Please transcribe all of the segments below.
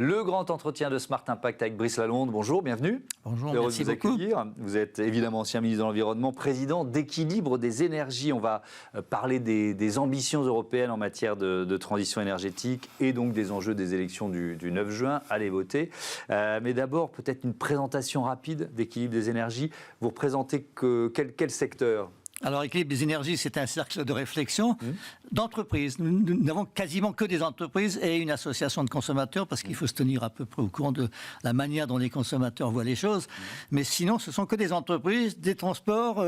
Le grand entretien de Smart Impact avec Brice Lalonde. Bonjour, bienvenue. Bonjour, heureux merci de vous beaucoup. accueillir. Vous êtes évidemment ancien ministre de l'Environnement, président d'Équilibre des énergies. On va parler des ambitions européennes en matière de transition énergétique et donc des enjeux des élections du 9 juin. Allez voter. Mais d'abord, peut-être une présentation rapide d'Équilibre des énergies. Vous représentez quel secteur ? Alors, Équilibre des énergies, c'est un cercle de réflexion d'entreprises. Nous n'avons quasiment que des entreprises et une association de consommateurs parce qu'il faut se tenir à peu près au courant de la manière dont les consommateurs voient les choses. Mais sinon, ce sont que des entreprises, des transports,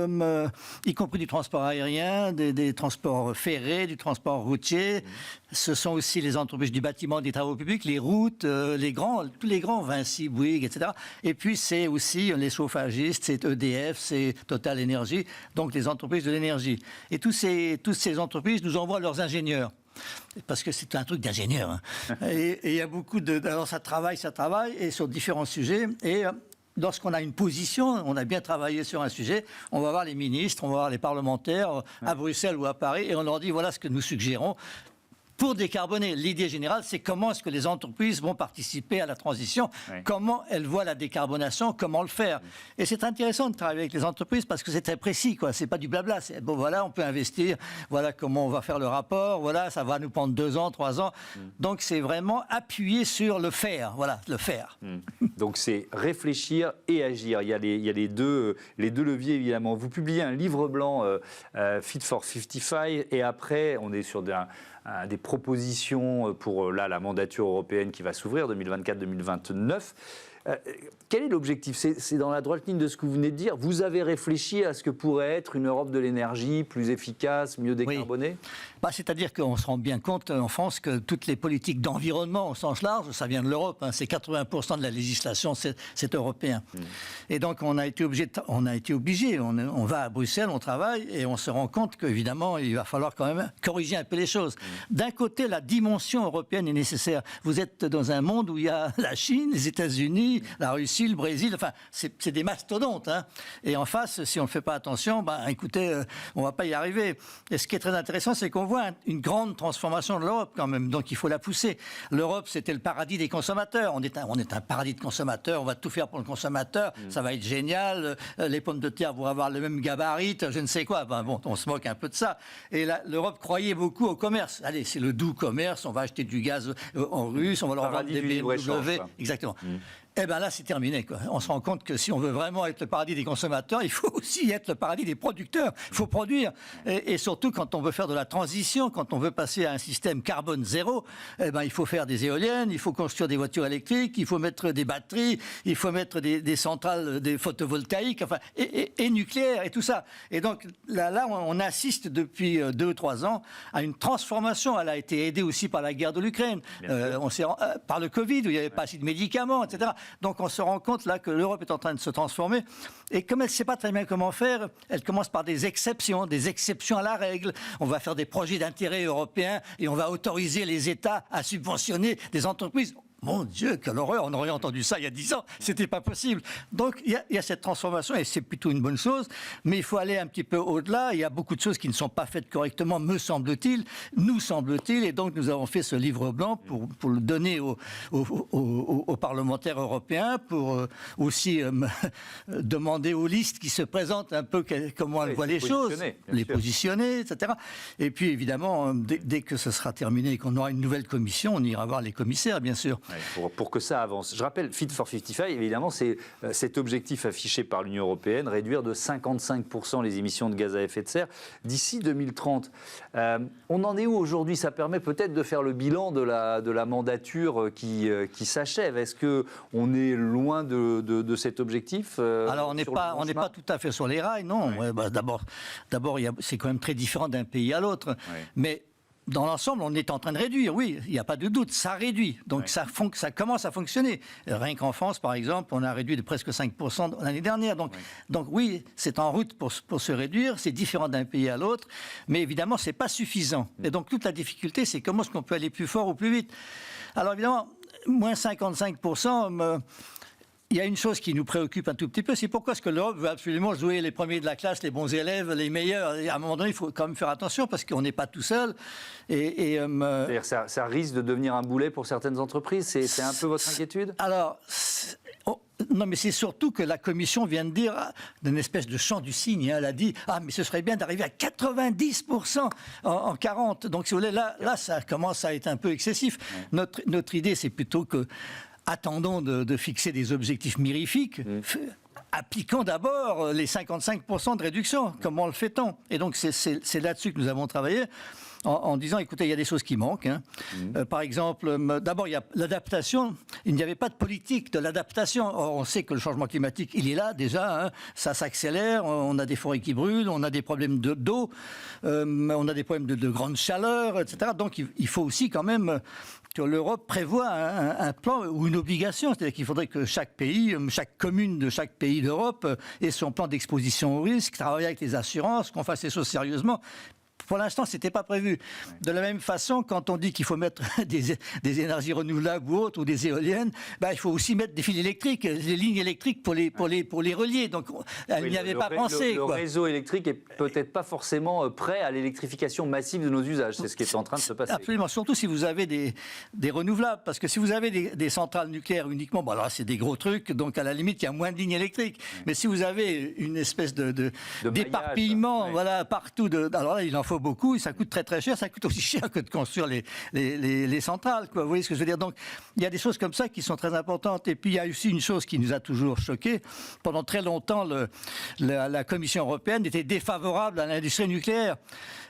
y compris du transport aérien, des transports ferrés, du transport routier. Ce sont aussi les entreprises du bâtiment, des travaux publics, les routes, tous les grands, Vinci, Bouygues, etc. Et puis, c'est aussi les chauffagistes, c'est EDF, c'est Total Énergie, donc les entreprises de l'énergie. Et toutes ces entreprises nous envoient leurs ingénieurs. Parce que c'est un truc d'ingénieur. Hein. Et il y a beaucoup alors ça travaille, et sur différents sujets. Et lorsqu'on a une position, on a bien travaillé sur un sujet, on va voir les ministres, on va voir les parlementaires à Bruxelles ou à Paris, et on leur dit voilà ce que nous suggérons. Pour décarboner, l'idée générale, c'est comment est-ce que les entreprises vont participer à la transition, comment elles voient la décarbonation, comment le faire. Et c'est intéressant de travailler avec les entreprises parce que c'est très précis, quoi. C'est pas du blabla. C'est bon, voilà, on peut investir, voilà comment on va faire le rapport, voilà, ça va nous prendre 2 ans, 3 ans. Donc c'est vraiment appuyer sur le faire, voilà, le faire. Donc c'est réfléchir et agir. Il y a les deux leviers, évidemment. Vous publiez un livre blanc, Fit for 55, et après, on est sur des propositions pour la mandature européenne qui va s'ouvrir 2024-2029. Quel est l'objectif ? C'est dans la droite ligne de ce que vous venez de dire. Vous avez réfléchi à ce que pourrait être une Europe de l'énergie plus efficace, mieux décarbonée ? Oui. C'est-à-dire qu'on se rend bien compte en France que toutes les politiques d'environnement au sens large, ça vient de l'Europe. Hein, c'est 80% de la législation, c'est européen. Et donc on a été obligé. On va à Bruxelles, on travaille et on se rend compte qu'évidemment il va falloir quand même corriger un peu les choses. D'un côté, la dimension européenne est nécessaire. Vous êtes dans un monde où il y a la Chine, les États-Unis, la Russie, le Brésil, enfin, c'est des mastodontes. Hein. Et en face, si on ne fait pas attention, écoutez, on ne va pas y arriver. Et ce qui est très intéressant, c'est qu'on voit une grande transformation de l'Europe quand même. Donc il faut la pousser. L'Europe, c'était le paradis des consommateurs. On est un paradis de consommateurs. On va tout faire pour le consommateur. Ça va être génial. Les pommes de terre vont avoir le même gabarit, je ne sais quoi. On se moque un peu de ça. Et l'Europe croyait beaucoup au commerce. Allez, c'est le doux commerce. On va acheter du gaz en russe. On va leur vendre des BMW. Exactement. Eh bien là, c'est terminé, quoi. On se rend compte que si on veut vraiment être le paradis des consommateurs, il faut aussi être le paradis des producteurs. Il faut produire. Et surtout, quand on veut faire de la transition, quand on veut passer à un système carbone zéro, il faut faire des éoliennes, il faut construire des voitures électriques, il faut mettre des batteries, il faut mettre des centrales, des photovoltaïques, enfin, et nucléaire, et tout ça. Et donc, là, on assiste depuis 2 ou 3 ans à une transformation. Elle a été aidée aussi par la guerre de l'Ukraine, par le Covid, où il n'y avait pas assez de médicaments, etc. Donc on se rend compte là que l'Europe est en train de se transformer. Et comme elle ne sait pas très bien comment faire, elle commence par des exceptions à la règle. On va faire des projets d'intérêt européen et on va autoriser les États à subventionner des entreprises. Mon Dieu, quelle horreur, on aurait entendu ça il y a 10 ans, c'était pas possible. Donc il y a cette transformation et c'est plutôt une bonne chose, mais il faut aller un petit peu au-delà. Il y a beaucoup de choses qui ne sont pas faites correctement, nous semble-t-il, et donc nous avons fait ce livre blanc pour le donner aux parlementaires européens, pour aussi demander aux listes qui se présentent un peu comment elles voient les choses, les positionner, etc. Et puis évidemment, dès que ce sera terminé et qu'on aura une nouvelle commission, on ira voir les commissaires, bien sûr. Pour que ça avance. Je rappelle, Fit for 55, évidemment, c'est cet objectif affiché par l'Union européenne, réduire de 55% les émissions de gaz à effet de serre d'ici 2030. On en est où aujourd'hui ? Ça permet peut-être de faire le bilan de la mandature qui s'achève. Est-ce qu'on est loin de cet objectif Alors, on n'est pas tout à fait sur les rails, non. Ouais. D'abord, c'est quand même très différent d'un pays à l'autre. Ouais. Mais dans l'ensemble, on est en train de réduire, oui, il n'y a pas de doute, ça réduit. Donc ça commence à fonctionner. Rien qu'en France, par exemple, on a réduit de presque 5% l'année dernière. Donc oui, c'est en route pour se réduire, c'est différent d'un pays à l'autre, mais évidemment, ce n'est pas suffisant. Et donc toute la difficulté, c'est comment est-ce qu'on peut aller plus fort ou plus vite. Alors évidemment, moins 55%... il y a une chose qui nous préoccupe un tout petit peu, c'est pourquoi est-ce que l'Europe veut absolument jouer les premiers de la classe, les bons élèves, les meilleurs. Et à un moment donné, il faut quand même faire attention parce qu'on n'est pas tout seul. C'est-à-dire ça risque de devenir un boulet pour certaines entreprises. C'est un peu votre inquiétude? Alors, non, mais c'est surtout que la Commission vient de dire, d'une espèce de chant du cygne, elle a dit « Ah, mais ce serait bien d'arriver à 90% en 40 ». Donc, si vous voulez, là, ça commence à être un peu excessif. Ouais. Notre idée, c'est plutôt que attendons de fixer des objectifs mirifiques. Appliquons d'abord les 55% de réduction. Comment le fait-on? Et donc, c'est là-dessus que nous avons travaillé. En disant, écoutez, il y a des choses qui manquent. Hein. Par exemple, d'abord, il y a l'adaptation. Il n'y avait pas de politique de l'adaptation. Or, on sait que le changement climatique, il est là déjà. Hein. Ça s'accélère. On a des forêts qui brûlent. On a des problèmes d'eau. On a des problèmes de grande chaleur, etc. Donc, il faut aussi quand même que l'Europe prévoit un plan ou une obligation. C'est-à-dire qu'il faudrait que chaque pays, chaque commune de chaque pays d'Europe ait son plan d'exposition au risque, travaille avec les assurances, qu'on fasse les choses sérieusement. Pour l'instant, ce n'était pas prévu. De la même façon, quand on dit qu'il faut mettre des énergies renouvelables ou autres, ou des éoliennes, il faut aussi mettre des fils électriques, des lignes électriques pour les relier. Donc, elle n'y avait pas pensé. Le réseau électrique est peut-être pas forcément prêt à l'électrification massive de nos usages. C'est ce qui est en train de se passer. Absolument, surtout si vous avez des renouvelables. Parce que si vous avez des centrales nucléaires uniquement, alors là, c'est des gros trucs, donc à la limite, il y a moins de lignes électriques. Mais si vous avez une espèce d'éparpillement partout, alors là, il en faut beaucoup, et ça coûte très très cher, ça coûte aussi cher que de construire les centrales, quoi. Vous voyez ce que je veux dire? Donc, il y a des choses comme ça qui sont très importantes. Et puis, il y a aussi une chose qui nous a toujours choqués. Pendant très longtemps, la Commission européenne était défavorable à l'industrie nucléaire.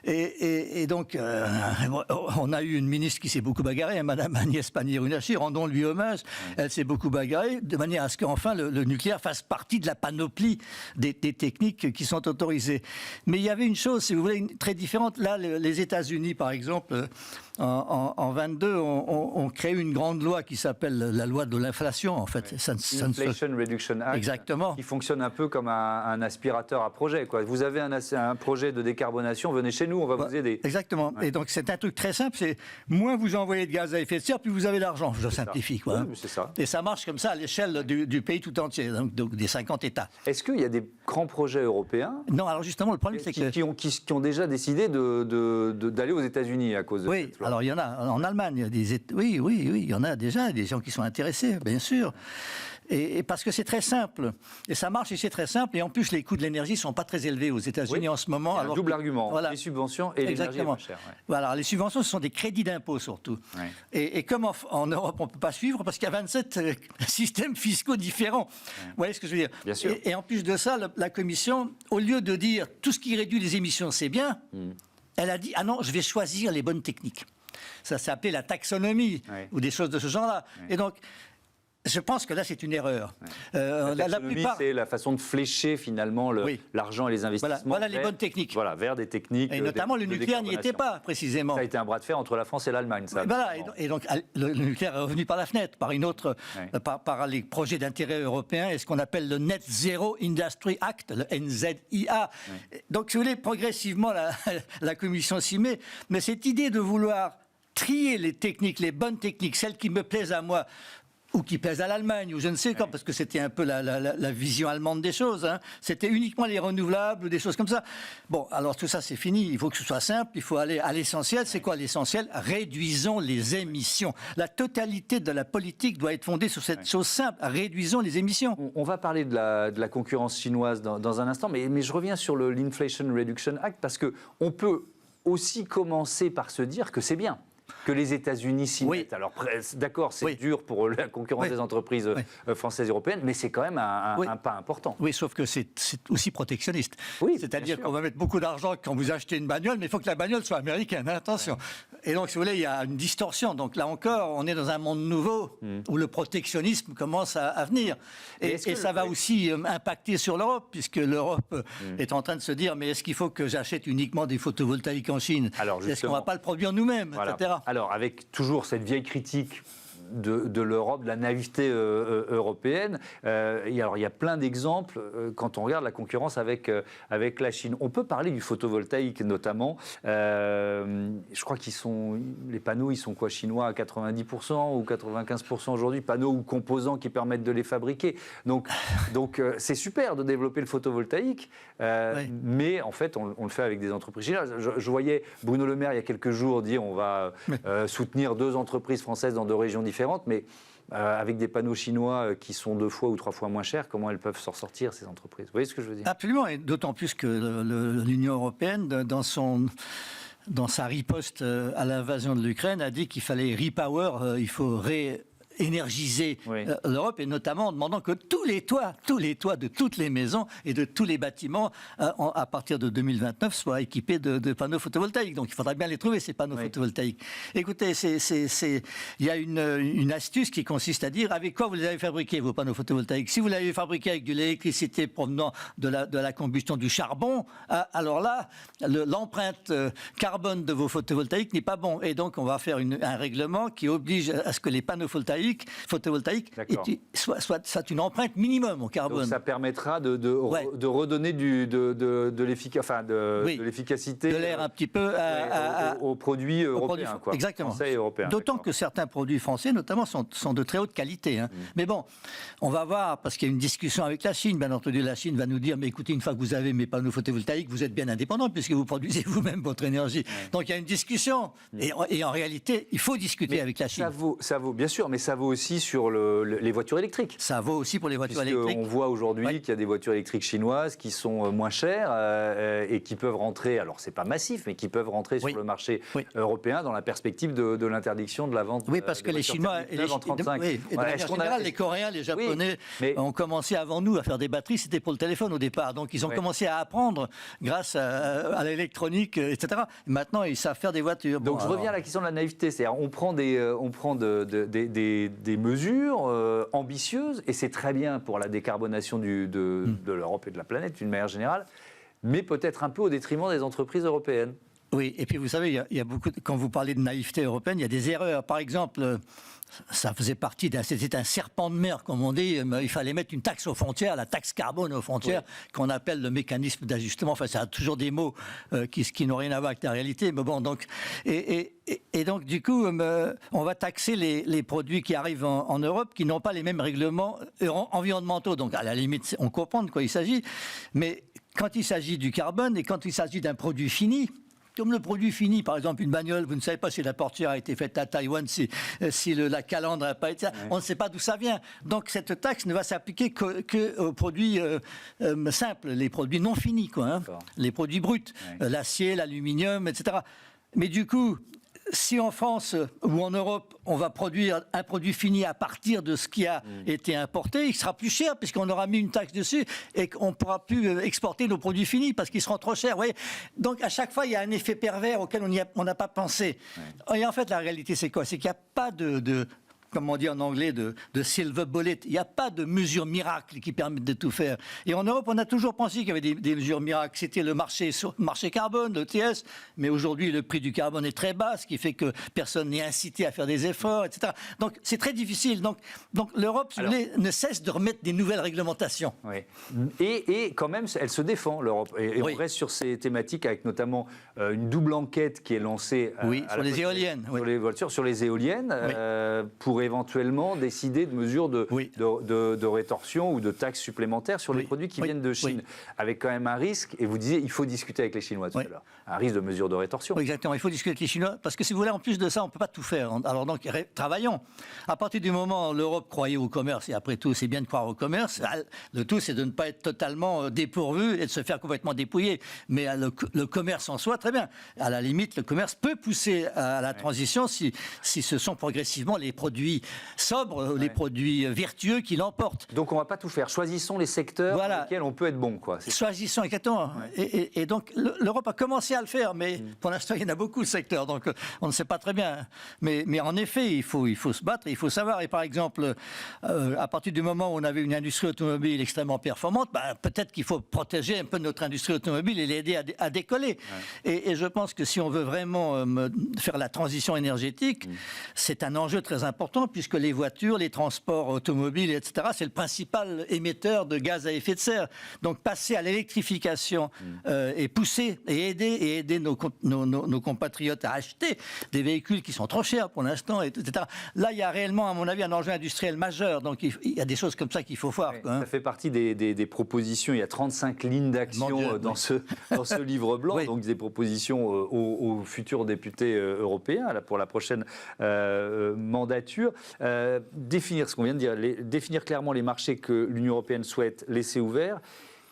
Et donc, on a eu une ministre qui s'est beaucoup bagarrée, Madame Agnès Pannier-Runacher, rendons-lui hommage. Elle s'est beaucoup bagarrée, de manière à ce qu'enfin le nucléaire fasse partie de la panoplie des techniques qui sont autorisées. Mais il y avait une chose, si vous voulez, très différente. Là, les États-Unis, par exemple, en 22, ont créé une grande loi qui s'appelle la loi de l'inflation, en fait. Inflation Reduction Act. Exactement. Qui fonctionne un peu comme un aspirateur à projet, quoi. Vous avez un projet de décarbonation, venez chez nous, on va vous aider. Exactement. Ouais. Et donc, c'est un truc très simple, c'est moins vous envoyez de gaz à effet de serre, plus vous avez d'argent. Je simplifie, quoi. Oui, c'est ça. Et ça marche comme ça à l'échelle du pays tout entier, donc des 50 États. Est-ce qu'il y a des grands projets européens? Non, alors justement, le problème, c'est que... Qui ont déjà décidé d'aller aux États-Unis à cause de cette loi. Alors il y en a en Allemagne. Oui, il y en a déjà des gens qui sont intéressés, bien sûr. Et parce que c'est très simple. Et ça marche et c'est très simple. Et en plus, les coûts de l'énergie ne sont pas très élevés aux États-Unis en ce moment. C'est un double argument. Voilà. Les subventions et l'énergie est moins chère. Ouais. Voilà, les subventions, ce sont des crédits d'impôt surtout. Ouais. Et comme en Europe, on ne peut pas suivre parce qu'il y a 27 systèmes fiscaux différents. Ouais. Vous voyez ce que je veux dire? Bien sûr. Et en plus de ça, la Commission, au lieu de dire tout ce qui réduit les émissions, c'est bien, elle a dit, ah non, je vais choisir les bonnes techniques. Ça s'est appelé la taxonomie ou des choses de ce genre-là. Et donc, je pense que là, c'est une erreur. La taxonomie, c'est la façon de flécher finalement l'argent et les investissements. Voilà les bonnes techniques. Voilà, vers des techniques. Et notamment, le nucléaire n'y était pas, précisément. Ça a été un bras de fer entre la France et l'Allemagne. Voilà, et donc, le nucléaire est revenu par la fenêtre, par une autre, par les projets d'intérêt européens et ce qu'on appelle le Net Zero Industry Act, le NZIA. Donc, si vous voulez, progressivement, la Commission s'y met. Mais cette idée de vouloir trier les techniques, les bonnes techniques, celles qui me plaisent à moi, ou qui plaisent à l'Allemagne, ou je ne sais quoi, parce que c'était un peu la vision allemande des choses. Hein. C'était uniquement les renouvelables, des choses comme ça. Bon, alors tout ça, c'est fini. Il faut que ce soit simple. Il faut aller à l'essentiel. C'est quoi l'essentiel? Réduisons les émissions. La totalité de la politique doit être fondée sur cette chose simple. Réduisons les émissions. On va parler de la concurrence chinoise dans un instant, mais je reviens sur l'Inflation Reduction Act, parce qu'on peut aussi commencer par se dire que c'est bien que les États-Unis s'y mettent. Alors, d'accord, c'est dur pour la concurrence des entreprises françaises et européennes, mais c'est quand même un pas important. Oui, sauf que c'est aussi protectionniste. Oui, c'est-à-dire qu'on va mettre beaucoup d'argent quand vous achetez une bagnole, mais il faut que la bagnole soit américaine, hein, attention. Et donc, si vous voulez, il y a une distorsion. Donc là encore, on est dans un monde nouveau où le protectionnisme commence à venir. Et ça va aussi impacter sur l'Europe, puisque l'Europe est en train de se dire, mais est-ce qu'il faut que j'achète uniquement des photovoltaïques en Chine? Est-ce qu'on ne va pas le produire nous-mêmes, etc. Alors, avec toujours cette vieille critique de l'Europe, de la naïveté européenne. Alors, il y a plein d'exemples quand on regarde la concurrence avec la Chine. On peut parler du photovoltaïque notamment. Je crois les panneaux, ils sont quoi, chinois à 90% ou 95% aujourd'hui, panneaux ou composants qui permettent de les fabriquer. Donc c'est super de développer le photovoltaïque, mais en fait, on le fait avec des entreprises chinoises. Je voyais Bruno Le Maire il y a quelques jours dire on va soutenir 2 entreprises françaises dans 2 régions différentes, mais avec des panneaux chinois qui sont 2 fois ou 3 fois moins chers, comment elles peuvent s'en sortir, ces entreprises? Vous voyez ce que je veux dire? Absolument, et d'autant plus que l'Union européenne, dans sa riposte à l'invasion de l'Ukraine, a dit qu'il fallait repower, il faut énergiser l'Europe, et notamment en demandant que tous les toits de toutes les maisons et de tous les bâtiments à partir de 2029 soient équipés de panneaux photovoltaïques. Donc il faudra bien les trouver, ces panneaux photovoltaïques. Écoutez, il y a une astuce qui consiste à dire avec quoi vous les avez fabriqués, vos panneaux photovoltaïques. Si vous l'avez fabriqué avec de l'électricité provenant de la combustion du charbon, alors là, l'empreinte carbone de vos photovoltaïques n'est pas bon. Et donc on va faire un règlement qui oblige à ce que les panneaux photovoltaïques soit une empreinte minimum en carbone. Donc ça permettra de redonner de l'efficacité, de l'air un petit peu aux produits européens, quoi. Exactement. Français et européens. D'autant que certains produits français, notamment, sont de très haute qualité. Hein. Mais bon, on va voir, parce qu'il y a une discussion avec la Chine. Bien entendu, la Chine va nous dire, mais écoutez, une fois que vous avez mes panneaux photovoltaïques, vous êtes bien indépendant puisque vous produisez vous-même votre énergie. Donc il y a une discussion. Et en réalité, il faut discuter avec la Chine. Ça vaut, bien sûr, mais ça vaut aussi sur les voitures électriques. Ça vaut aussi pour les voitures électriques. On voit aujourd'hui qu'il y a des voitures électriques chinoises qui sont moins chères et qui peuvent rentrer, alors c'est pas massif, mais qui peuvent rentrer sur le marché européen dans la perspective de l'interdiction de la vente. Oui, parce que les Chinois et de manière générale, les Coréens, les Japonais ont commencé avant nous à faire des batteries, c'était pour le téléphone au départ. Donc ils ont commencé à apprendre grâce à l'électronique, etc. Maintenant, ils savent faire des voitures. Donc je reviens à la question de la naïveté, c'est-à-dire on prend des mesures ambitieuses, et c'est très bien pour la décarbonation de l'Europe et de la planète d'une manière générale, mais peut-être un peu au détriment des entreprises européennes. Oui, et puis vous savez, il y a beaucoup, quand vous parlez de naïveté européenne, il y a des erreurs. Par exemple, ça faisait partie c'était un serpent de mer, comme on dit. Il fallait mettre une taxe aux frontières, la taxe carbone aux frontières, qu'on appelle le mécanisme d'ajustement. Enfin, ça a toujours des mots qui n'ont rien à voir avec la réalité. Mais bon, donc, et donc, du coup, on va taxer les produits qui arrivent en Europe qui n'ont pas les mêmes règlements environnementaux. Donc, à la limite, on comprend de quoi il s'agit. Mais quand il s'agit du carbone et quand il s'agit d'un produit fini, comme le produit fini, par exemple une bagnole, vous ne savez pas si la portière a été faite à Taïwan, si la calandre n'a pas été... On ne sait pas d'où ça vient. Donc cette taxe ne va s'appliquer qu'aux produits simples, les produits non finis, quoi, hein, les produits bruts, l'acier, l'aluminium, etc. Mais du coup, si en France ou en Europe, on va produire un produit fini à partir de ce qui a été importé, il sera plus cher puisqu'on aura mis une taxe dessus et qu'on ne pourra plus exporter nos produits finis parce qu'ils seront trop chers. Vous voyez, donc à chaque fois, il y a un effet pervers auquel on n'a pas pensé. Et en fait, la réalité, c'est quoi? C'est qu'il n'y a pas comme on dit en anglais, de silver bullet. Il n'y a pas de mesures miracles qui permettent de tout faire. Et en Europe, on a toujours pensé qu'il y avait des mesures miracles. C'était le marché carbone, l'ETS, mais aujourd'hui, le prix du carbone est très bas, ce qui fait que personne n'est incité à faire des efforts, etc. Donc, c'est très difficile. Donc l'Europe, ne cesse de remettre des nouvelles réglementations. Oui. Et quand même, elle se défend, l'Europe. Et on reste sur ces thématiques avec notamment une double enquête qui est lancée sur les éoliennes. Sur les voitures, sur les éoliennes, pour éventuellement décider de mesures de rétorsion ou de taxes supplémentaires sur les produits qui viennent de Chine, avec quand même un risque, et vous disiez il faut discuter avec les Chinois tout à l'heure, un risque de mesures de rétorsion. Oui, exactement, il faut discuter avec les Chinois, parce que si vous voulez, en plus de ça, on ne peut pas tout faire. Alors donc, travaillons. À partir du moment où l'Europe croyait au commerce, et après tout, c'est bien de croire au commerce, le tout, c'est de ne pas être totalement dépourvu et de se faire complètement dépouiller. Mais le commerce en soi, très bien. À la limite, le commerce peut pousser à la transition si ce sont progressivement les produits sobres, les produits vertueux qui l'emportent. Donc on ne va pas tout faire. Choisissons les secteurs dans lesquels on peut être bon, quoi. Choisissons, exactement. Et donc l'Europe a commencé à le faire, mais pour l'instant il y en a beaucoup de secteurs, donc on ne sait pas très bien. Mais en effet, il faut se battre, il faut savoir. Et par exemple, à partir du moment où on avait une industrie automobile extrêmement performante, peut-être qu'il faut protéger un peu notre industrie automobile et l'aider à décoller. Et je pense que si on veut vraiment faire la transition énergétique, c'est un enjeu très important. important, puisque les voitures, les transports automobiles, etc., c'est le principal émetteur de gaz à effet de serre. Donc passer à l'électrification et pousser et aider nos compatriotes à acheter des véhicules qui sont trop chers pour l'instant, etc. Là, il y a réellement, à mon avis, un enjeu industriel majeur. Donc il y a des choses comme ça qu'il faut voir. Oui, ça fait partie des propositions. Il y a 35 lignes d'action dans ce livre blanc, donc des propositions aux futurs députés européens pour la prochaine mandature. Définir ce qu'on vient de dire, définir clairement les marchés que l'Union européenne souhaite laisser ouverts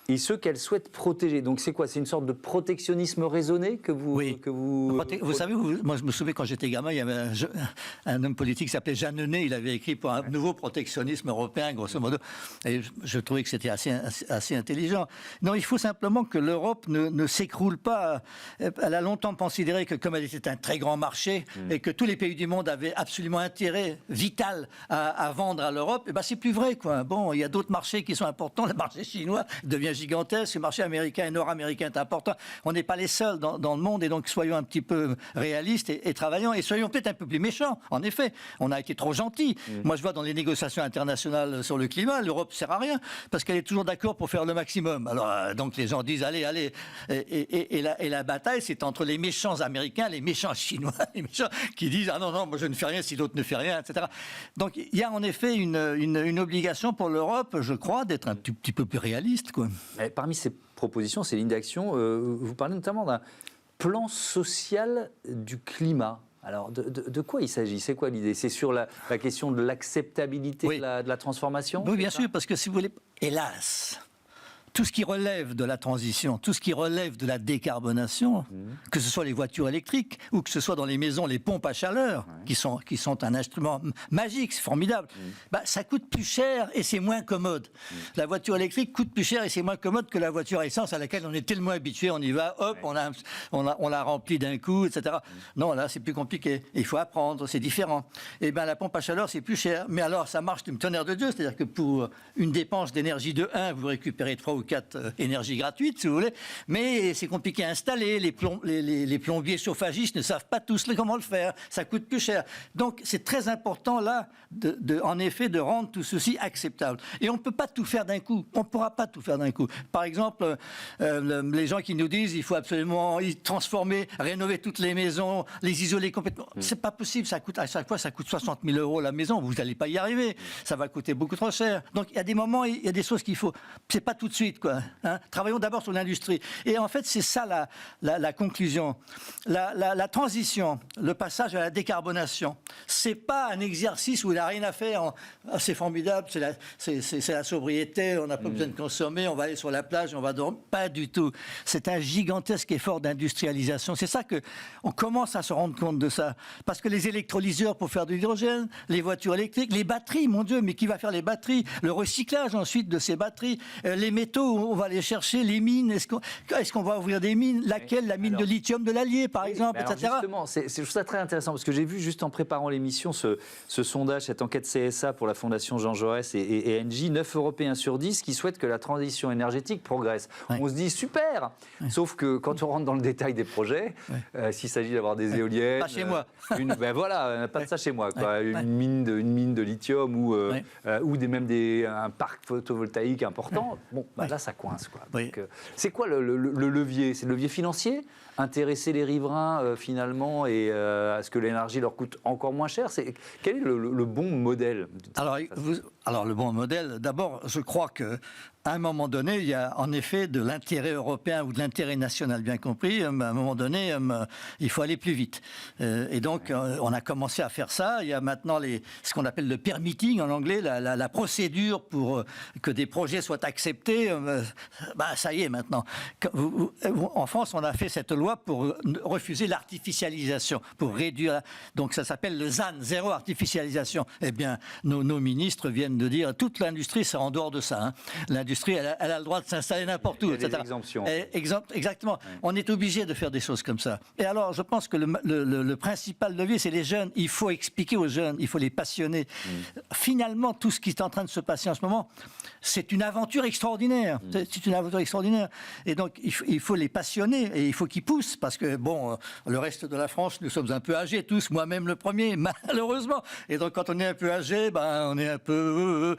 et ceux qu'elle souhaite protéger. Donc c'est quoi? C'est une sorte de protectionnisme raisonné que vous... Oui. Vous savez, moi je me souviens quand j'étais gamin, il y avait un homme politique qui s'appelait Jeanneney, il avait écrit pour un nouveau protectionnisme européen, grosso modo, et je trouvais que c'était assez intelligent. Non, il faut simplement que l'Europe ne s'écroule pas. Elle a longtemps considéré que comme elle était un très grand marché et que tous les pays du monde avaient absolument intérêt vital à vendre à l'Europe, et ben c'est plus vrai, quoi. Bon, il y a d'autres marchés qui sont importants, le marché chinois devient gigantesque, le marché américain et nord-américain est important. On n'est pas les seuls dans le monde, et donc soyons un petit peu réalistes et travaillons, et soyons peut-être un peu plus méchants. En effet, on a été trop gentils. Moi, je vois dans les négociations internationales sur le climat, l'Europe ne sert à rien, parce qu'elle est toujours d'accord pour faire le maximum. Alors, donc les gens disent, allez, et la bataille, c'est entre les méchants américains, les méchants chinois, les méchants qui disent, ah non, moi je ne fais rien si l'autre ne fait rien, etc. Donc il y a en effet une obligation pour l'Europe, je crois, d'être un tout petit peu plus réaliste, quoi. Parmi ces propositions, ces lignes d'action, vous parlez notamment d'un plan social du climat. Alors, de quoi il s'agit? C'est quoi l'idée? C'est sur la question de l'acceptabilité de la transformation? Oui, bien sûr, parce que si vous voulez, hélas, tout ce qui relève de la transition, tout ce qui relève de la décarbonation, que ce soit les voitures électriques ou que ce soit dans les maisons les pompes à chaleur, qui sont un instrument magique, c'est formidable, ça coûte plus cher et c'est moins commode. La voiture électrique coûte plus cher et c'est moins commode que la voiture à essence à laquelle on est tellement habitué, on y va, hop, on la remplit d'un coup, etc. Non, là, c'est plus compliqué. Il faut apprendre, c'est différent. Et bien, la pompe à chaleur, c'est plus cher. Mais alors, ça marche du tonnerre de Dieu, c'est-à-dire que pour une dépense d'énergie de 1, vous récupérez 3 ou 4 énergies gratuites, si vous voulez, mais c'est compliqué à installer, les plombiers chauffagistes ne savent pas tous comment le faire, ça coûte plus cher. Donc c'est très important là, en effet, de rendre tout ceci acceptable. Et on ne peut pas tout faire d'un coup, on ne pourra pas tout faire d'un coup. Par exemple, les gens qui nous disent il faut absolument transformer, rénover toutes les maisons, les isoler complètement, c'est pas possible, à chaque fois ça coûte 60 000 € la maison, vous n'allez pas y arriver, ça va coûter beaucoup trop cher. Donc il y a des moments, il y a des choses qu'il faut, c'est pas tout de suite, quoi. Travaillons d'abord sur l'industrie. Et en fait, c'est ça la conclusion. La transition, le passage à la décarbonation, c'est pas un exercice où il n'a rien à faire. C'est formidable, c'est la sobriété, on n'a pas besoin de consommer, on va aller sur la plage, on va dormir. Pas du tout. C'est un gigantesque effort d'industrialisation. C'est ça qu'on commence à se rendre compte de ça. Parce que les électrolyseurs pour faire de l'hydrogène, les voitures électriques, les batteries, mon Dieu, mais qui va faire les batteries? Le recyclage ensuite de ces batteries, les métaux, on va aller chercher les mines. Est-ce qu'on va ouvrir des mines? Laquelle? La mine de lithium de l'Allier, par exemple, etc. Justement, je trouve ça très intéressant parce que j'ai vu juste en préparant l'émission ce sondage, cette enquête CSA pour la Fondation Jean Jaurès et Engie, 9 Européens sur 10 qui souhaitent que la transition énergétique progresse. On se dit super, sauf que quand on rentre dans le détail des projets, s'il s'agit d'avoir des éoliennes, pas chez moi. Pas de ça chez moi, quoi. Une mine de lithium ou même un parc photovoltaïque important. Bon, là ça coince, quoi. Donc, c'est quoi le levier? C'est le levier financier? Intéresser les riverains finalement et à ce que l'énergie leur coûte encore moins cher? Quel est le bon modèle? Alors le bon modèle, d'abord, je crois que à un moment donné, il y a en effet de l'intérêt européen ou de l'intérêt national bien compris. À un moment donné, il faut aller plus vite. Et donc, on a commencé à faire ça. Il y a maintenant ce qu'on appelle le permitting en anglais, la procédure pour que des projets soient acceptés. Ça y est maintenant. En France, on a fait cette loi pour refuser l'artificialisation, pour réduire. Donc, ça s'appelle le ZAN, zéro artificialisation. Eh bien, nos ministres viennent de dire toute l'industrie, c'est en dehors de ça. Hein. L'industrie, elle a le droit de s'installer n'importe où, etc. Des exemptions. Exactement. On est obligé de faire des choses comme ça. Et alors, je pense que le principal levier, c'est les jeunes. Il faut expliquer aux jeunes, il faut les passionner. Finalement, tout ce qui est en train de se passer en ce moment, c'est une aventure extraordinaire. C'est une aventure extraordinaire. Et donc, il faut les passionner et il faut qu'ils pousse, parce que, bon, le reste de la France, nous sommes un peu âgés tous, moi-même le premier, malheureusement. Et donc, quand on est un peu âgé, on est un peu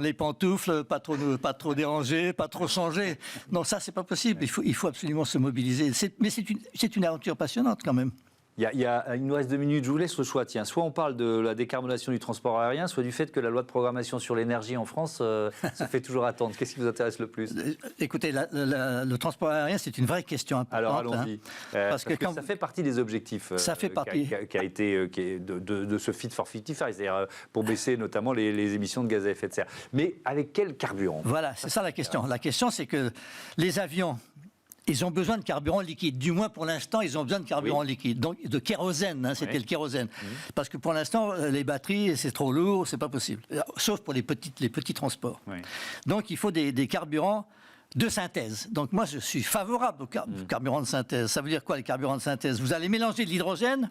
les pantoufles, pas trop dérangés, pas trop changés. Non, ça, c'est pas possible. Il faut absolument se mobiliser. Mais c'est une aventure passionnante, quand même. Il nous reste 2 minutes, je vous laisse le choix. Tiens, soit on parle de la décarbonation du transport aérien, soit du fait que la loi de programmation sur l'énergie en France se fait toujours attendre. Qu'est-ce qui vous intéresse le plus? Écoutez, le transport aérien, c'est une vraie question importante. Alors allons-y. Parce que ça fait partie des objectifs qui a été de ce Fit for 55, c'est-à-dire pour baisser notamment les émissions de gaz à effet de serre. Mais avec quel carburant? Voilà, c'est ça la question. La question, c'est que les avions, ils ont besoin de carburant liquide. Du moins, pour l'instant, ils ont besoin de carburant liquide. Donc, de kérosène, c'était le kérosène. Parce que pour l'instant, les batteries, c'est trop lourd, c'est pas possible. Sauf pour les petits transports. Donc, il faut des carburants de synthèse. Donc, moi, je suis favorable aux carburants de synthèse. Ça veut dire quoi, les carburants de synthèse? Vous allez mélanger de l'hydrogène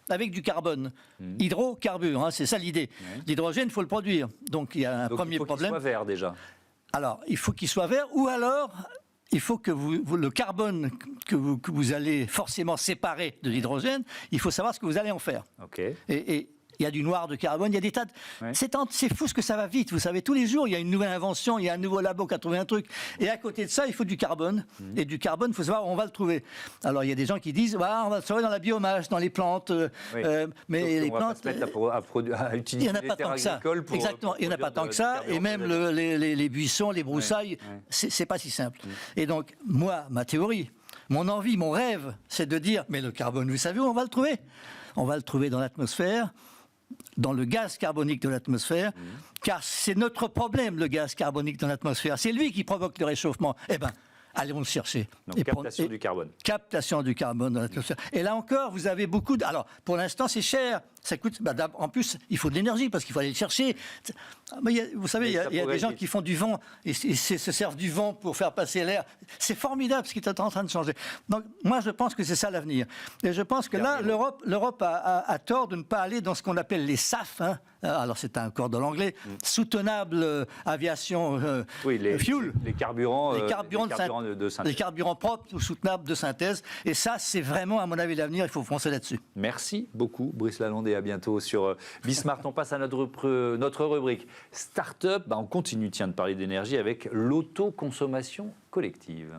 avec du carbone. Hydrocarbure, c'est ça l'idée. L'hydrogène, il faut le produire. Donc, il y a un premier problème. Il faut qu'il soit vert, déjà. Alors, il faut qu'il soit vert, ou alors... il faut que le carbone que vous allez forcément séparer de l'hydrogène, il faut savoir ce que vous allez en faire. Okay. Et il y a du noir de carbone, il y a des tas de... C'est fou ce que ça va vite. Vous savez, tous les jours, il y a une nouvelle invention, il y a un nouveau labo qui a trouvé un truc. Et à côté de ça, il faut du carbone. Et du carbone, il faut savoir où on va le trouver. Alors, il y a des gens qui disent, on va le trouver dans la biomasse, dans les plantes. Mais les plantes... à utiliser il n'y en a pas tant que ça. Exactement, il n'y en a pas tant que ça. Et même les buissons, les broussailles, c'est pas si simple. Et donc, moi, ma théorie, mon envie, mon rêve, c'est de dire, mais le carbone, vous savez où on va le trouver? On va le trouver dans l'atmosphère, dans le gaz carbonique de l'atmosphère, car c'est notre problème, le gaz carbonique dans l'atmosphère. C'est lui qui provoque le réchauffement. Eh bien, allons le chercher. Donc, captation du carbone. Captation du carbone dans l'atmosphère. Et là encore, vous avez beaucoup de... Alors, pour l'instant, c'est cher. Ça coûte... en plus, il faut de l'énergie, parce qu'il faut aller le chercher. Mais vous savez, il y a des gens qui font du vent, et se servent du vent pour faire passer l'air. C'est formidable ce qui est en train de changer. Donc, moi, je pense que c'est ça l'avenir. Et je pense que là, l'Europe a tort de ne pas aller dans ce qu'on appelle les SAF. Alors, c'est un accord de l'anglais. Soutenable aviation fuel. Les carburants, de synthèse. Les carburants propres ou soutenables de synthèse. Et ça, c'est vraiment, à mon avis, l'avenir. Il faut foncer là-dessus. Merci beaucoup, Brice Lalonde, et à bientôt sur Bismart. On passe à notre rubrique Start-up. On continue de parler d'énergie avec l'autoconsommation collective.